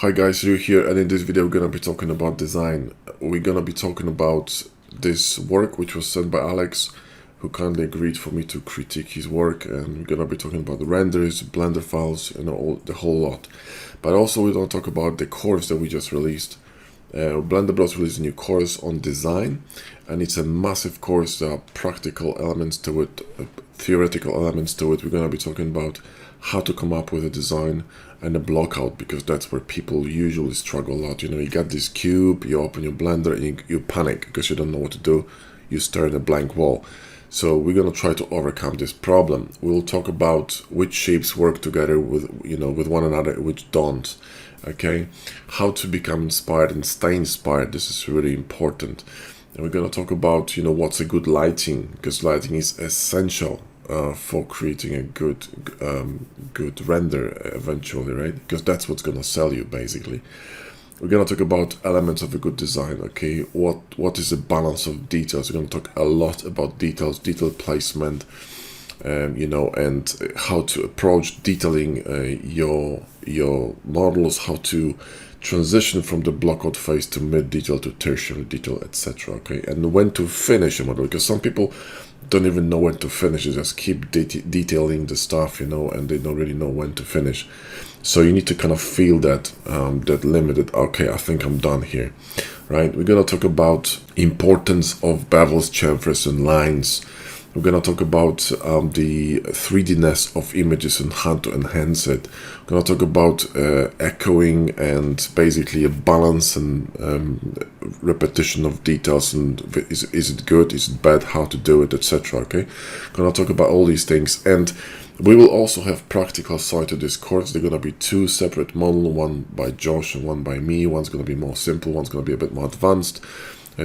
Hi guys, Ryu here, and in this video we're gonna be talking about design. We're gonna be talking about this work which was sent by Alex, who kindly agreed for me to critique his work, and we're gonna be talking about the renders, Blender files, the whole lot. But also we're gonna talk about the course that we just released. Blender Bros released a new course on design, and it's a massive course. There are practical elements to it, theoretical elements to it. We're gonna be talking about how to come up with a design and a block out, because that's where people usually struggle a lot. You know, you got this cube, you open your Blender and you panic because you don't know what to do. You stare at a blank wall. So we're gonna try to overcome this problem. We'll talk about which shapes work together with one another, which don't. Okay, how to become inspired and stay inspired. This is really important. And we're gonna talk about what's a good lighting, because lighting is essential for creating a good render eventually, right? Because that's what's gonna sell you basically. We're gonna talk about elements of a good design. Okay, what is the balance of details? We're gonna talk a lot about details, detail placement, and how to approach detailing your models, how to transition from the blockout phase to mid detail to tertiary detail, etc. Okay, and when to finish a model, because some people don't even know when to finish. They just keep detailing the stuff, and they don't really know when to finish. So you need to kind of feel that that limited. Okay, I think I'm done here, right? We're gonna talk about importance of bevels, chamfers, and lines. We're gonna talk about the 3D-ness of images and how to enhance it. We're gonna talk about echoing and basically a balance and repetition of details, and is it good, is it bad, how to do it, etc. Okay, gonna talk about all these things, and we will also have practical side to this course. They're gonna be two separate models, one by Josh and one by me. One's gonna be more simple, one's gonna be a bit more advanced.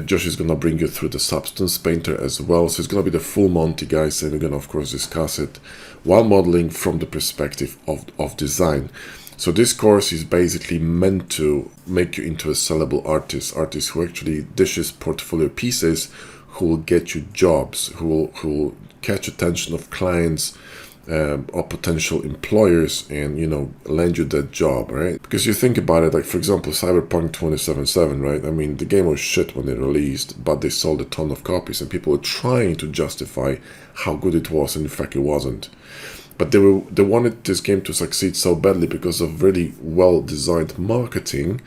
Josh is going to bring you through the Substance Painter as well. So it's going to be the full Monty, guys, and we're going to, of course, discuss it while modeling from the perspective of design. So this course is basically meant to make you into a sellable artist who actually dishes portfolio pieces, who will get you jobs, who will catch attention of clients, or potential employers, and land you that job, right? Because you think about it, like for example Cyberpunk 2077, right? I mean, the game was shit when it released, but they sold a ton of copies and people were trying to justify how good it was, and in fact it wasn't. But they wanted this game to succeed so badly because of really well designed marketing,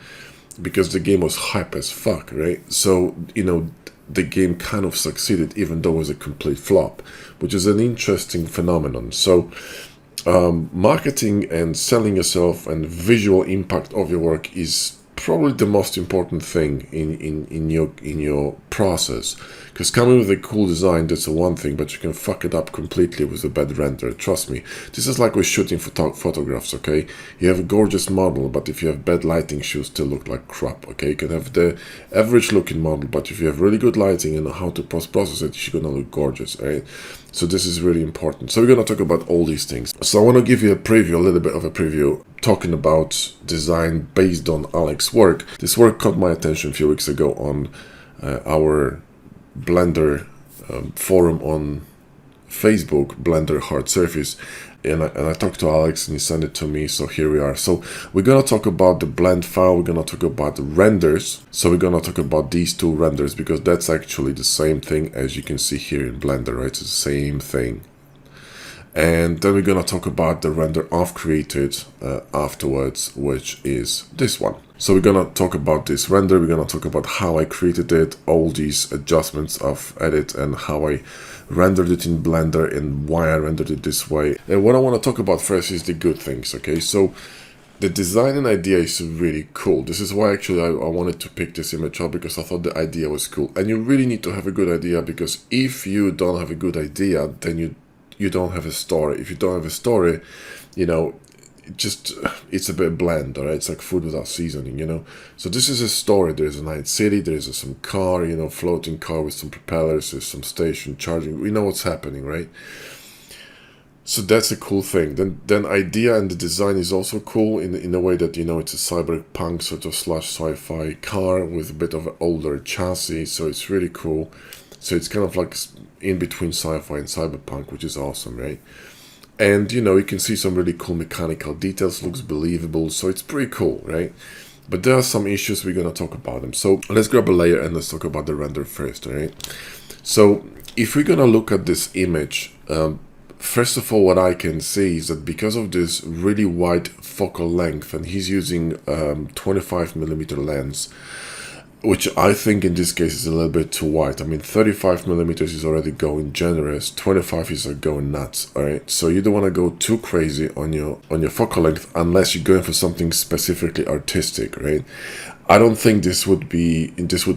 because the game was hype as fuck, right? So the game kind of succeeded even though it was a complete flop, which is an interesting phenomenon. So marketing and selling yourself and visual impact of your work is probably the most important thing in your process, because coming with a cool design, that's the one thing, but you can fuck it up completely with a bad render. Trust me, this is like with shooting photographs. Okay, you have a gorgeous model, but if you have bad lighting, she'll still look like crap. Okay, you can have the average looking model, but if you have really good lighting and know how to process it, she's gonna look gorgeous, right? So this is really important. So we're gonna talk about all these things. So I want to give you a little bit of a preview, talking about design based on Alex's work. This work caught my attention a few weeks ago on our Blender forum on Facebook, Blender Hard Surface, and I talked to Alex and he sent it to me, so here we are. So we're gonna talk about the blend file, we're gonna talk about the renders. So we're gonna talk about these two renders, because that's actually the same thing as you can see here in Blender, right? It's the same thing. And then we're gonna talk about the render I've created afterwards, which is this one. So we're gonna talk about this render, we're gonna talk about how I created it, all these adjustments I've added, and how I rendered it in Blender and why I rendered it this way. And what I want to talk about first is the good things. Okay, so the design and idea is really cool. This is why actually I wanted to pick this image up, because I thought the idea was cool. And you really need to have a good idea, because if you don't have a good idea, then you don't have a story. If you don't have a story, it's a bit bland, all right? It's like food without seasoning, So this is a story. There's a night city, there's some car, floating car with some propellers, there's some station charging. We know what's happening, right? So that's a cool thing. Then idea and the design is also cool in a way that it's a cyberpunk sort of slash sci-fi car with a bit of an older chassis, so it's really cool. So it's kind of like in between sci-fi and cyberpunk, which is awesome, right? And, you know, you can see some really cool mechanical details, looks believable, so it's pretty cool, right? But there are some issues, we're going to talk about them. So let's grab a layer and let's talk about the render first, right? So if we're going to look at this image, first of all, what I can see is that because of this really wide focal length, and he's using 25mm lens, which I think in this case is a little bit too wide. I mean, 35mm is already going generous, 25 is going nuts, all right? So you don't want to go too crazy on your focal length unless you're going for something specifically artistic, right? I don't think this would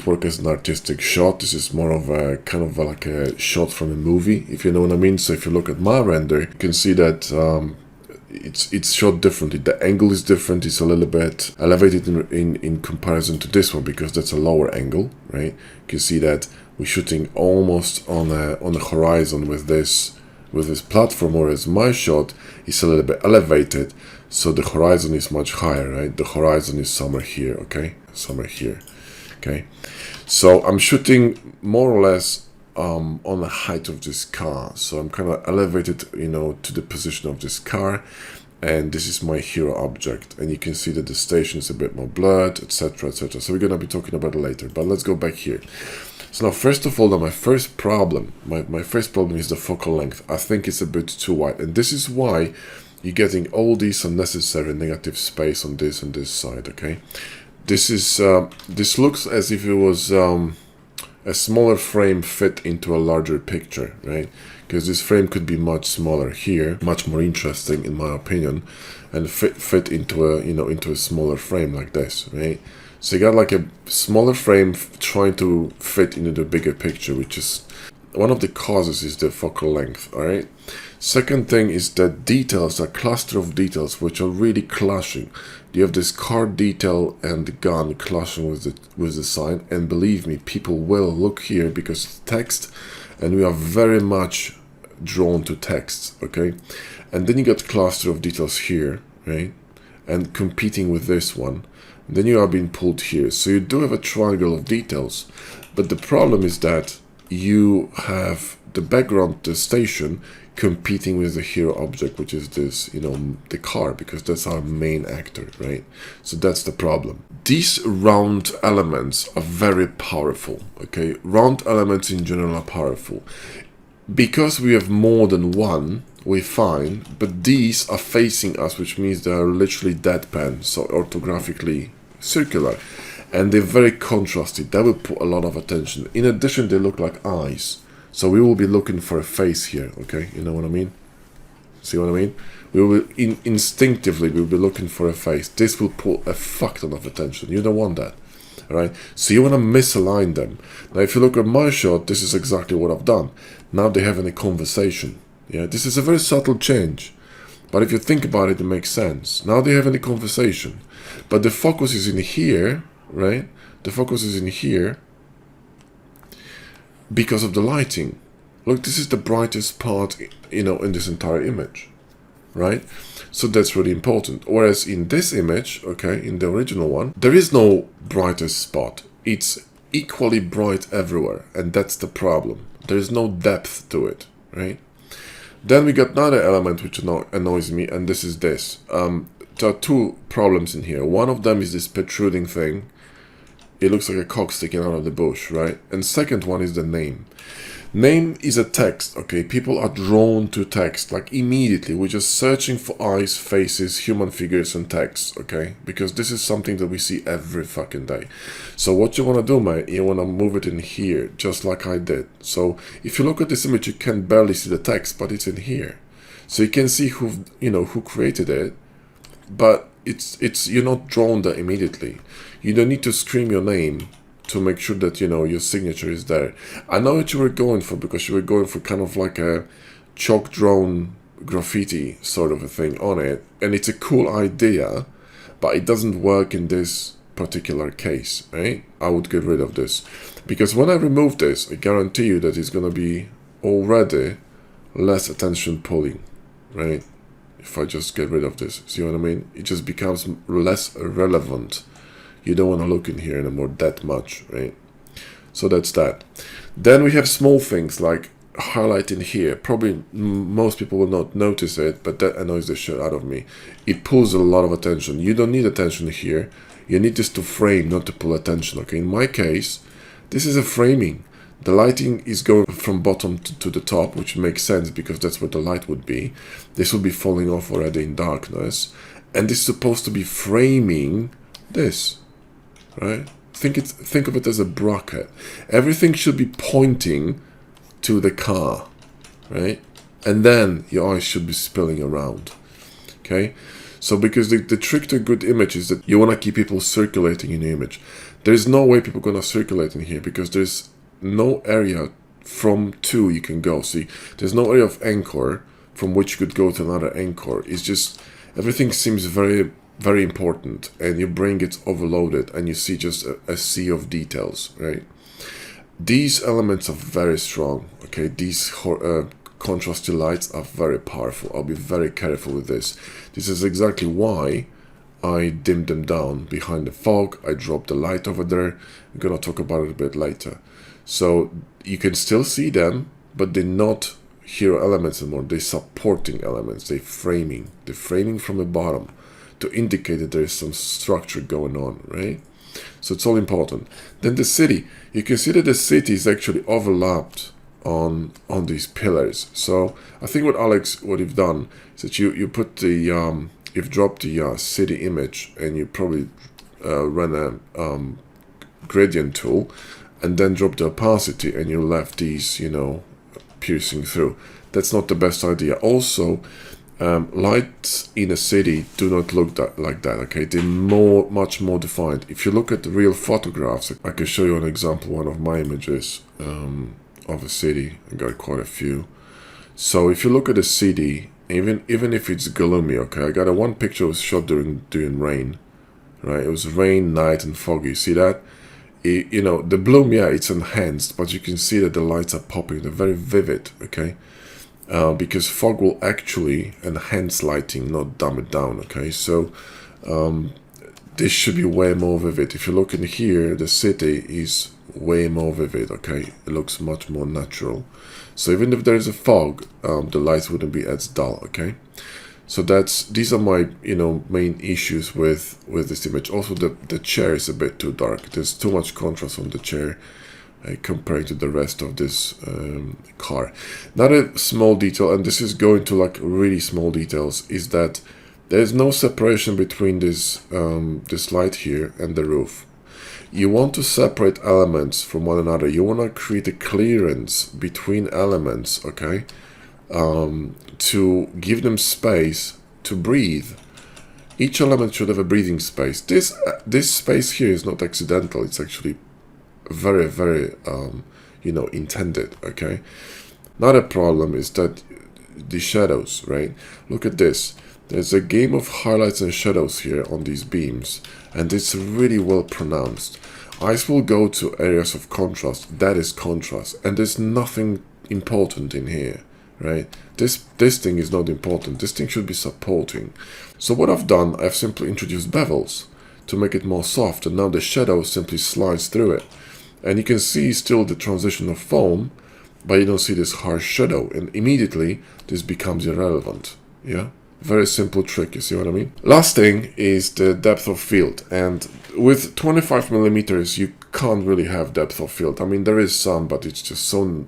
work as an artistic shot. This is more of a kind of like a shot from a movie, if you know what I mean. So if you look at my render, you can see that it's shot differently. The angle is different. It's a little bit elevated in comparison to this one because that's a lower angle, right? You can see that we're shooting almost on the horizon with this platform, whereas my shot is a little bit elevated, so the horizon is much higher, right? The horizon is somewhere here, okay? Somewhere here, okay? So I'm shooting more or less on the height of this car, so I'm kind of elevated, you know, to the position of this car, and this is my hero object, and you can see that the station is a bit more blurred, etc, etc. So we're gonna be talking about it later, but let's go back here. So now, first of all, my first problem is the focal length. I think it's a bit too wide, and this is why you're getting all these unnecessary negative space on this and this side, okay? This is this looks as if it was a smaller frame fit into a larger picture, right? Because this frame could be much smaller here, much more interesting in my opinion, and fit into a, you know, into a smaller frame like this, right? So you got like a smaller frame trying to fit into the bigger picture, which is one of the causes is the focal length, all right? Second thing is that details, a cluster of details which are really clashing. You have this car detail and the gun clashing with the sign, and believe me, people will look here because it's text, and we are very much drawn to text, okay? And then you got cluster of details here, right? And competing with this one. And then you are being pulled here. So you do have a triangle of details, but the problem is that you have the background, the station, competing with the hero object, which is this, you know, the car, because that's our main actor, right? So that's the problem. These round elements are very powerful, okay? Round elements in general are powerful. Because we have more than one, we're fine, but these are facing us, which means they are literally deadpan, so orthographically circular. And they're very contrasted. That will put a lot of attention. In addition, they look like eyes. So we will be looking for a face here, okay? You know what I mean? See what I mean? We will instinctively we'll be looking for a face. This will put a fuck ton of attention. You don't want that, all right? So you want to misalign them. Now, if you look at my shot, this is exactly what I've done. Now they're having a conversation. Yeah, this is a very subtle change, but if you think about it, it makes sense. Now they're having a conversation, but the focus is in here, right? The focus is in here. Because of the lighting. Look, this is the brightest part, you know, in this entire image, right? So that's really important. Whereas in this image, okay, in the original one, there is no brightest spot. It's equally bright everywhere, and that's the problem. There is no depth to it, right? Then we got another element which annoys me, and this is this. There are two problems in here. One of them is this protruding thing. It looks like a cock sticking out of the bush, right? And second one is the name. Name is a text, okay? People are drawn to text, like immediately. We're just searching for eyes, faces, human figures, and text, okay? Because this is something that we see every fucking day. So what you want to do, mate, you want to move it in here, just like I did. So if you look at this image, you can barely see the text, but it's in here. So you can see who, you know, who created it, but it's you're not drawn there immediately. You don't need to scream your name to make sure that, you know, your signature is there. I know what you were going for, because you were going for kind of like a chalk drawn graffiti sort of a thing on it, and it's a cool idea, but it doesn't work in this particular case, right? I would get rid of this, because when I remove this, I guarantee you that it's gonna be already less attention pulling, right? If I just get rid of this, see what I mean? It just becomes less relevant. You don't want to look in here anymore that much, right? So that's that. Then we have small things like highlighting here, probably most people will not notice it, but that annoys the shit out of me. It pulls a lot of attention. You don't need attention here. You need this to frame, not to pull attention. Okay, in my case, this is a framing. The lighting is going from bottom to the top, which makes sense because that's where the light would be. This will be falling off already in darkness, and this is supposed to be framing this, right? Think of it as a bracket. Everything should be pointing to the car, right? And then your eyes should be spilling around. Okay, so because the trick to a good image is that you want to keep people circulating in the image. There's no way people are going to circulate in here because there's no area from two you can go. See, there's no area of anchor from which you could go to another anchor. It's just everything seems very, very important, and your brain gets overloaded and you see just a sea of details, right? These elements are very strong. Okay, these contrasty lights are very powerful. I'll be very careful with this. This is exactly why I dimmed them down behind the fog. I dropped the light over there. I'm gonna talk about it a bit later. So you can still see them, but they're not hero elements anymore. They're supporting elements. They're framing from the bottom to indicate that there is some structure going on, right? So it's all important. Then the city. You can see that the city is actually overlapped on these pillars. So I think what Alex, what you've done is that you put the you've dropped the city image, and you probably ran a gradient tool, and then dropped the opacity, and you left these, you know, piercing through. That's not the best idea. Also, lights in a city do not look like that. Okay, they're much more defined. If you look at the real photographs, I can show you an example. One of my images of a city. I got quite a few. So if you look at a city, even if it's gloomy, okay, I got one picture was shot during rain, right? It was rain, night, and foggy. See that? You know, the bloom, yeah, it's enhanced, but you can see that the lights are popping. They're very vivid, okay? Because fog will actually enhance lighting, not dumb it down, okay? So this should be way more vivid. If you look in here, the city is way more vivid, okay? It looks much more natural. So even if there is a fog, the lights wouldn't be as dull, okay? So these are my, you know, main issues with this image. Also, the chair is a bit too dark. There's too much contrast on the chair compared to the rest of this car. Another small detail, and this is going to like really small details, is that there's no separation between this this light here and the roof. You want to separate elements from one another. You want to create a clearance between elements, okay? To give them space to breathe. Each element should have a breathing space. This space here is not accidental. It's actually very, very, you know, intended, okay? Another problem is that the shadows, right? Look at this. There's a game of highlights and shadows here on these beams, and it's really well pronounced. Eyes will go to areas of contrast. That is contrast, and there's nothing important in here, right? This thing is not important. This thing should be supporting. So what I've done, I've simply introduced bevels to make it more soft, and now the shadow simply slides through it. And you can see still the transition of foam, but you don't see this harsh shadow, and immediately this becomes irrelevant. Yeah, very simple trick, you see what I mean? Last thing is the depth of field, and with 25 millimeters you can't really have depth of field. I mean, there is some, but it's just so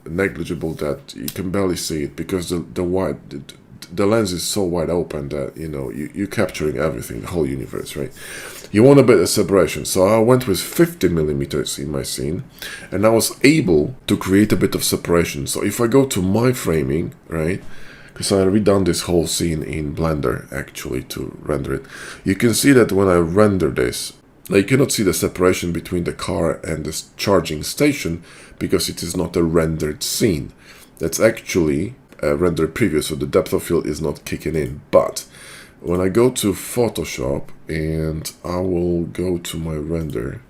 negligible that you can barely see it because the lens is so wide open that, you know, you're capturing everything, the whole universe, right? You want a bit of separation, so I went with 50 millimeters in my scene, and I was able to create a bit of separation. So if I go to my framing, right, because I redone this whole scene in Blender actually to render it, you can see that when I render this, now you cannot see the separation between the car and this charging station because it is not a rendered scene. That's actually a rendered preview, so the depth of field is not kicking in. But when I go to Photoshop, and I will go to my render,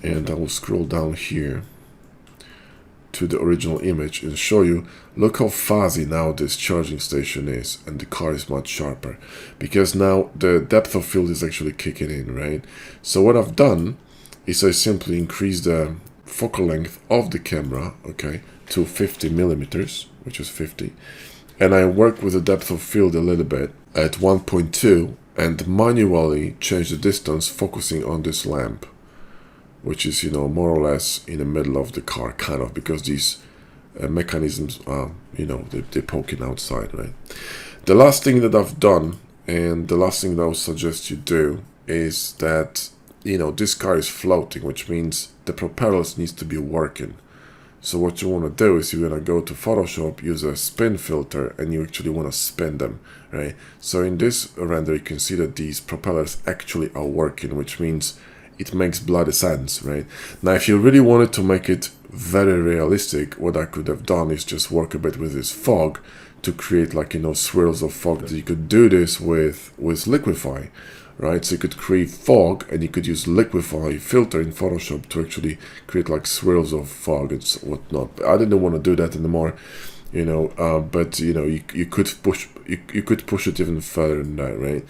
and I will scroll down here to the original image and show you, look how fuzzy now this charging station is, and the car is much sharper because now the depth of field is actually kicking in, right? So what I've done is I simply increase the focal length of the camera, okay, to 50 millimeters, which is 50. And I work with the depth of field a little bit at 1.2 and manually change the distance focusing on this lamp, which is, you know, more or less in the middle of the car, kind of, because these mechanisms are, you know, they're poking outside, right? The last thing that I've done, and the last thing that I would suggest you do, is that, you know, this car is floating, which means the propellers needs to be working. So what you want to do is you're going to go to Photoshop, use a spin filter, and you actually want to spin them, right? So in this render, you can see that these propellers actually are working, which means it makes bloody sense, right? Now, if you really wanted to make it very realistic, what I could have done is just work a bit with this fog to create, like, you know, swirls of fog. You could do this with Liquify, right? So you could create fog, and you could use Liquify filter in Photoshop to actually create like swirls of fog and whatnot. But I didn't want to do that anymore, you know. But you know, you could push it even further than that, right?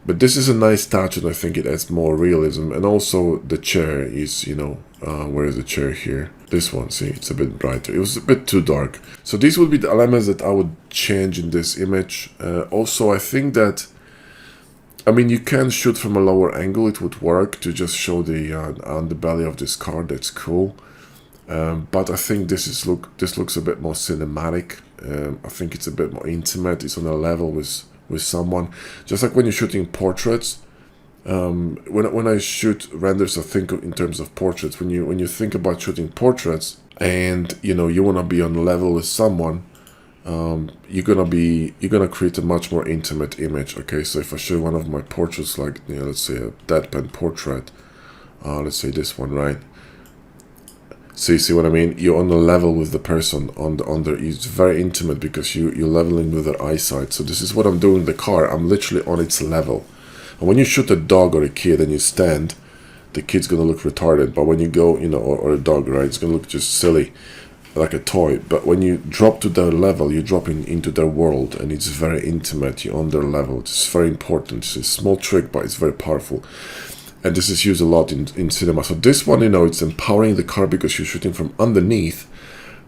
But this is a nice touch, and I think it adds more realism. And also the chair is, you know, where is the chair here? This one, see, it's a bit brighter. It was a bit too dark. So these would be the elements that I would change in this image. Also, I think that, I mean, you can shoot from a lower angle. It would work to just show the underbelly of this car. That's cool. But I think this looks a bit more cinematic. I think it's a bit more intimate. It's on a level with someone. Just like when you're shooting portraits. When I shoot renders, I think in terms of portraits. When you think about shooting portraits, and you know, you want to be on level with someone, you're gonna create a much more intimate image. Okay, so if I show one of my portraits, like, you know, let's say a deadpan portrait, let's say this one, right? So you see what I mean? You're on the level with the person on the it's very intimate because you're leveling with their eyesight. So this is what I'm doing in the car. I'm literally on its level. And when you shoot a dog or a kid and you stand, the kid's gonna look retarded. But when you go, you know, or a dog, right, it's gonna look just silly, like a toy. But when you drop to their level, you're dropping into their world, and it's very intimate. You're on their level. It's very important. It's a small trick, but it's very powerful. And this is used a lot in cinema. So this one, you know, it's empowering the car because you're shooting from underneath,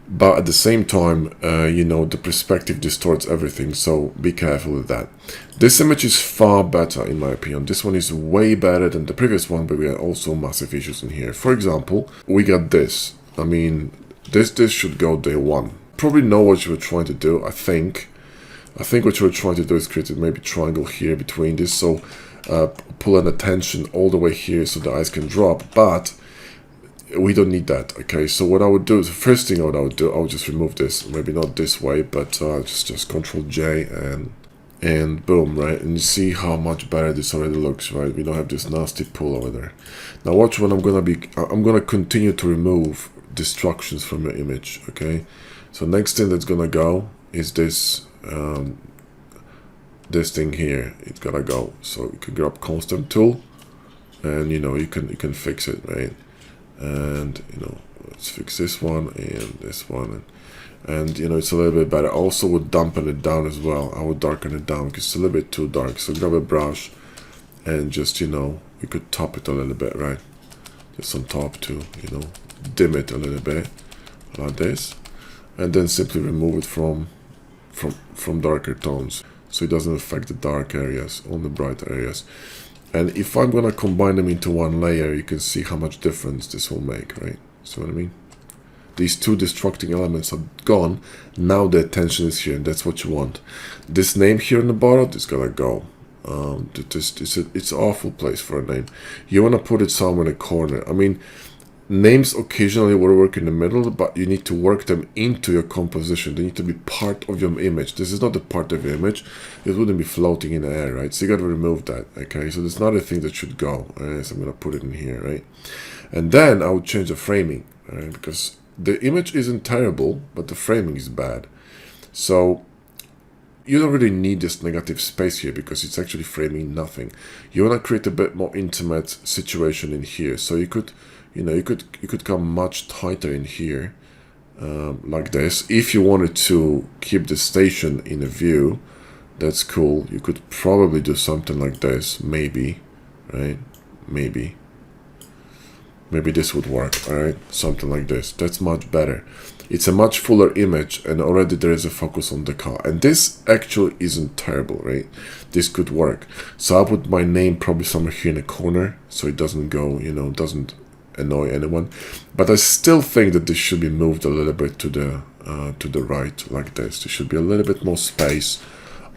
but at the same time, you know, the perspective distorts everything. So be careful with that. This image is far better, in my opinion. This one is way better than the previous one, but we had also massive issues in here. For example, we got this. I mean, this should go day one. Probably know what you were trying to do. I think what you were trying to do is create a maybe triangle here between this. So pull an attention all the way here so the eyes can drop, but we don't need that. Okay, so what I would do is, the first thing I would do, I would just remove this, maybe not this way, but just Control J and boom, right? And you see how much better this already looks, right? We don't have this nasty pull over there. Now watch what I'm gonna continue to remove distractions from your image. Okay, so next thing that's gonna go is this this thing here. It's gotta go. So you can grab constant tool, and you know, you can fix it, right? And you know, let's fix this one and this one, and you know, it's a little bit better. Also would dampen it down as well. I would darken it down because it's a little bit too dark. So grab a brush and just, you know, you could top it a little bit, right? Just on top to, you know, dim it a little bit like this, and then simply remove it from darker tones, so it doesn't affect the dark areas, only bright areas. And if I'm gonna combine them into one layer, you can see how much difference this will make, right? See what I mean? These two distracting elements are gone. Now the attention is here, and that's what you want. This name here in the bottom is gotta go. It's an awful place for a name. You wanna put it somewhere in a corner. I mean, names occasionally will work in the middle, but you need to work them into your composition. They need to be part of your image. This is not a part of your image. It wouldn't be floating in the air, right? So you got to remove that, okay? So there's another thing that should go. So I'm going to put it in here, right? And then I would change the framing, right? Because the image isn't terrible, but the framing is bad. So you don't really need this negative space here because it's actually framing nothing. You want to create a bit more intimate situation in here. So you could, you know, you could come much tighter in here, like this. If you wanted to keep the station in a view, that's cool. You could probably do something like this, maybe, right? Maybe. maybe this would work. All right, something like this. That's much better. It's a much fuller image, and already there is a focus on the car. And this actually isn't terrible, right? This could work. So I'll put my name probably somewhere here in the corner, so it doesn't go, you know, doesn't annoy anyone. But I still think that this should be moved a little bit to the right, like this. There should be a little bit more space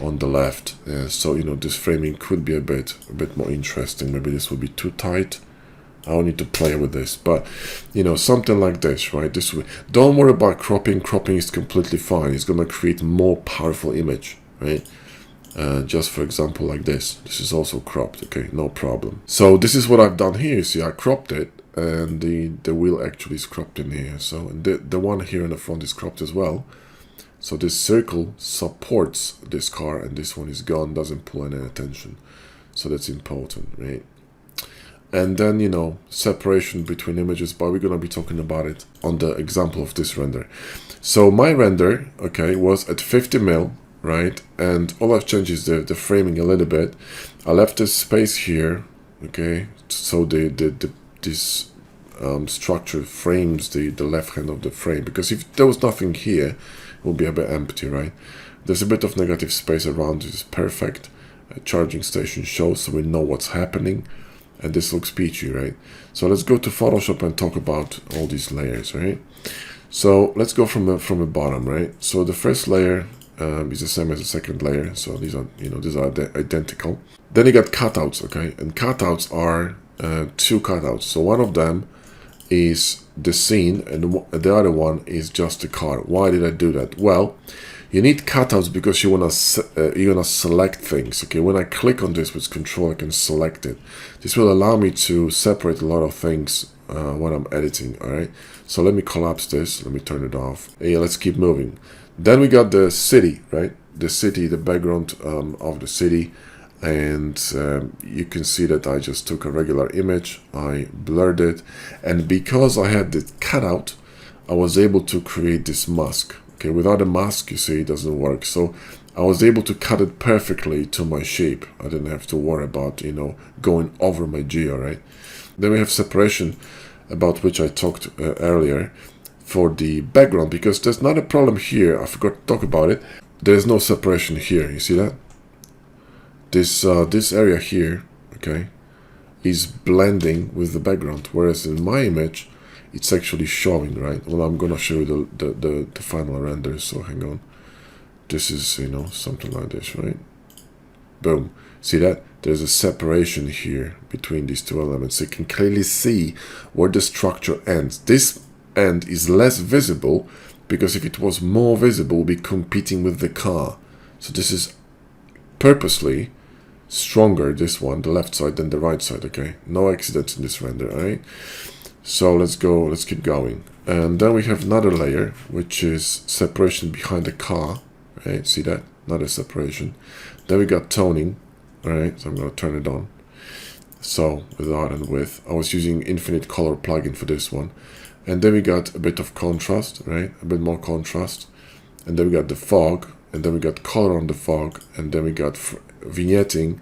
on the left. So, you know, this framing could be a bit more interesting. Maybe this will be too tight. I'll need to play with this, but you know, something like this, right? This way, don't worry about cropping. Cropping is completely fine. It's gonna create more powerful image, right? Just for example, like this. This is also cropped, okay? No problem. So this is what I've done here. See, I cropped it, and the wheel actually is cropped in here. So and the one here in the front is cropped as well. So this circle supports this car, and this one is gone, doesn't pull any attention. So that's important, right? And then, you know, separation between images, but we're going to be talking about it on the example of this render. So my render, okay, was at 50 mil, right? And all I've changed is the framing a little bit. I left this space here, okay? So this structure frames the left hand of the frame, because if there was nothing here, it would be a bit empty, right? There's a bit of negative space around. It's perfect. A charging station shows, so we know what's happening. And this looks peachy, right? So let's go to Photoshop and talk about all these layers, right? So let's go from the bottom, right? So the first layer is the same as the second layer. So these are, you know, these are identical. Then you got cutouts, okay? And cutouts are two cutouts. So one of them is the scene, and the other one is just the car. Why did I do that? Well, you need cutouts because you wanna select things. Okay, when I click on this with Control, I can select it. This will allow me to separate a lot of things when I'm editing. All right. So let me collapse this. Let me turn it off. Yeah, let's keep moving. Then we got the city, right? The city, the background of the city, and you can see that I just took a regular image. I blurred it, and because I had the cutout, I was able to create this mask. Okay, without a mask, you see, it doesn't work. So I was able to cut it perfectly to my shape. I didn't have to worry about, you know, going over my geo, right? Then we have separation, about which I talked earlier, for the background, because there's not a problem here. I forgot to talk about it. There's no separation here. You see that? This area here, okay, is blending with the background, whereas in my image, it's actually showing, right? Well, I'm gonna show you the final render, so hang on. This is, you know, something like this, right? Boom. See that? There's a separation here between these two elements. So you can clearly see where the structure ends. This end is less visible, because if it was more visible, it would be competing with the car. So this is purposely stronger, this one, the left side, than the right side, okay? No accidents in this render, alright? So let's keep going. And then we have another layer, which is separation behind the car, right? See that? Another separation. Then we got toning, right? So I'm going to turn it on. So without and with, I was using Infinite Color plugin for this one. And then we got a bit of contrast, right? A bit more contrast. And then we got the fog, and then we got color on the fog, and then we got vignetting.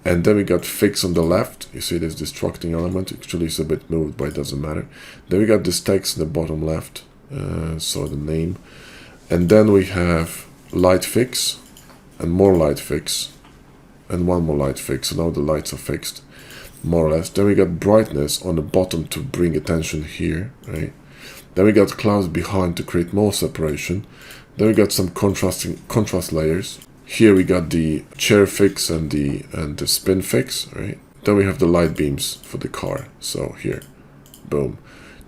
And then we got fix on the left. You see this destructing element. Actually, it's a bit moved, but it doesn't matter. Then we got this text in the bottom left. So the name. And then we have light fix. And more light fix. And one more light fix. So now the lights are fixed, more or less. Then we got brightness on the bottom to bring attention here, right? Then we got clouds behind to create more separation. Then we got some contrast layers. Here we got the chair fix and the spin fix, right? Then we have the light beams for the car. So here, boom,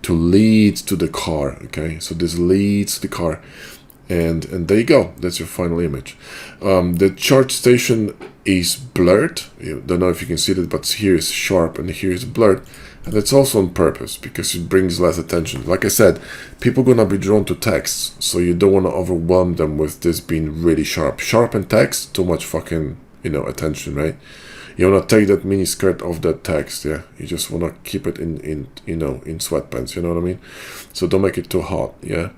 to lead to the car, okay? So this leads to the car, and there you go. That's your final image. The charge station is blurred. You don't know if you can see that, but here is sharp and here is blurred. And that's also on purpose, because it brings less attention. Like I said, people are gonna be drawn to text, so you don't want to overwhelm them with this being really sharp. Sharp and text, too much fucking, you know, attention, right? You wanna take that mini skirt off that text, yeah? You just wanna keep it in you know, in sweatpants, you know what I mean? So don't make it too hot, yeah?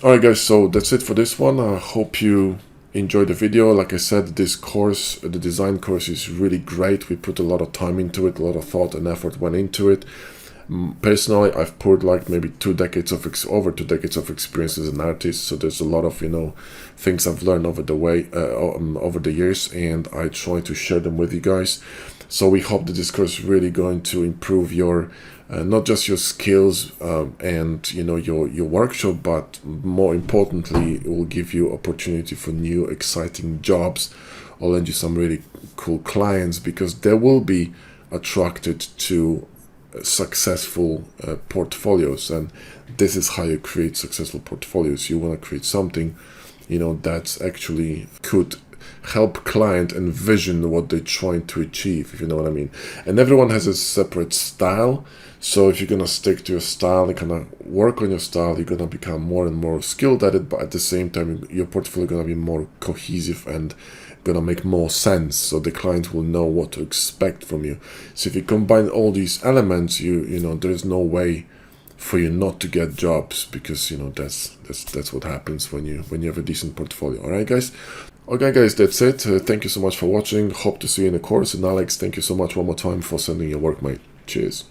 Alright guys, so that's it for this one. I hope you enjoyed the video. Like I said, this course, the design course, is really great. We put a lot of time into it, a lot of thought and effort went into it. Personally, I've poured like maybe over 2 decades of experience as an artist, so there's a lot of things I've learned over the way over the years, and I try to share them with you guys. So we hope that this course is really going to improve your not just your skills and your workshop, but more importantly, it will give you opportunity for new exciting jobs, or land you some really cool clients, because they will be attracted to successful portfolios. And this is how you create successful portfolios. You want to create something that's actually could help client envision what they're trying to achieve, if you know what I mean. And everyone has a separate style, so if you're gonna stick to your style and kind of work on your style, you're gonna become more and more skilled at it, but at the same time your portfolio gonna be more cohesive and gonna make more sense, so the client will know what to expect from you. So if you combine all these elements, there's no way for you not to get jobs, because that's what happens when you have a decent portfolio. All right, guys. Okay, guys, that's it. Thank you so much for watching. Hope to see you in the course. And Alex, thank you so much one more time for sending your work, mate. Cheers.